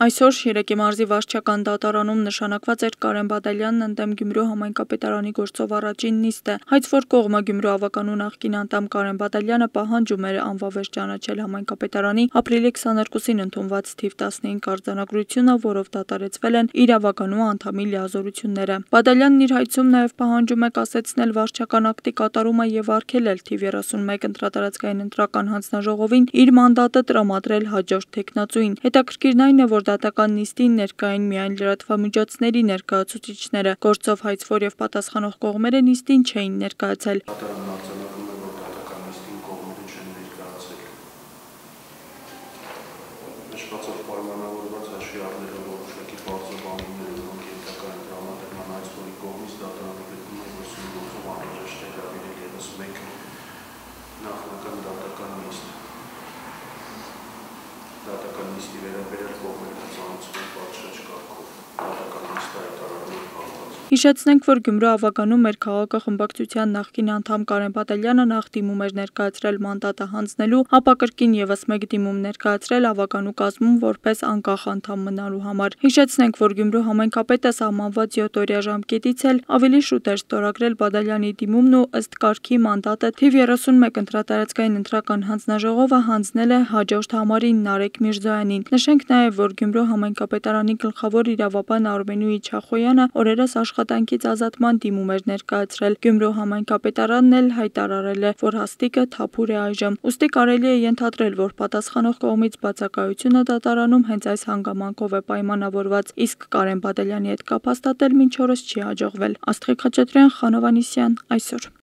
Այսօր Շիրակի մարզի վարչական դատարանում նշանակված էր Կարեն Բադալյանն ընդդեմ Գյումրու համայնքապետարանի գործով առաջին նիստը, հայց որ կողմը Գյումրու ավականու նախկին անդամ Կարեն Բադալյանը պահանջում էր անվավեր ճանաչել համայնքապետարանի ապրիլի 22-ին ընդունված թիվ 15 արձանագրությունը, որով դատարեցվել են իր ավականու անդամի լիազորությունները։ Բադալյանն իր հայցում նաև պահանջում է կասեցնել վարչական ակտի կատարումը եւ արգելել թիվ 31 ընտրատարածքային ընտրական հանձնաժողովին իր մանդատը տրամադրել հաջորդ թեկնածուին։ Հետաքրքիրն այն է, որ դատական նիստին ներկային միայն լրատվամիջոցների ներկայացուցիչները, գործով հայցվոր եւ պատասխանող կողմերը նիստին չէին ներկայացել։ Դատական նիստի վերաբերյալ կողմերը ծանոթացնում պատշաճ կարգով, դատական նիստը հայտարարում Հիշեցնենք, որ Գյումրու ավականու մեր քաղաքը խմբակցության նախկին անդամ Կարեն Բադալյանը նախ դիմում էր ներկայացրել մանդատը հանձնելու, ապա կրկին եւս մեկ դիմում ներկայացրել ավականու կազմում որպես անկախ անդամ մնալու համար։ Հիշեցնենք, որ Գյումրու համայնքապետը սահմանված 7-օրյա ժամկետից էլ ավելի շուտ էր ստորագրել Բադալյանի դիմումն ու ըստ կարգի մանդատը թիվ 31 ընտրատարածքային ընտրական հանձնաժողովը հանձնել է հաջորդ համարին Նարեկ Միրզոյանին։ Նշենք նաև, որ Գյումրու համայնքապետարանի գլխավոր իրավաբան Արմենուհի Չախոյանը օրերս աշխատանքից ազատման դիմում էր ներկայացրել։ Գյումրու համայնքապետարանն էլ հայտարարել է, որ հաստիկը թափուր է այժմ։ Ուստի կարելի է ենթադրել, որ պատասխանող կողմից բացակայությունը դատարանում հենց այս հանգամանքով է պայմանավորված, իսկ Կարեն Բադալյանի հետ կապ հաստատել մինչ օրս չի հաջողվել։ Աստղիկ Խաչատրյան, Խանով Անիսյան, այսօր։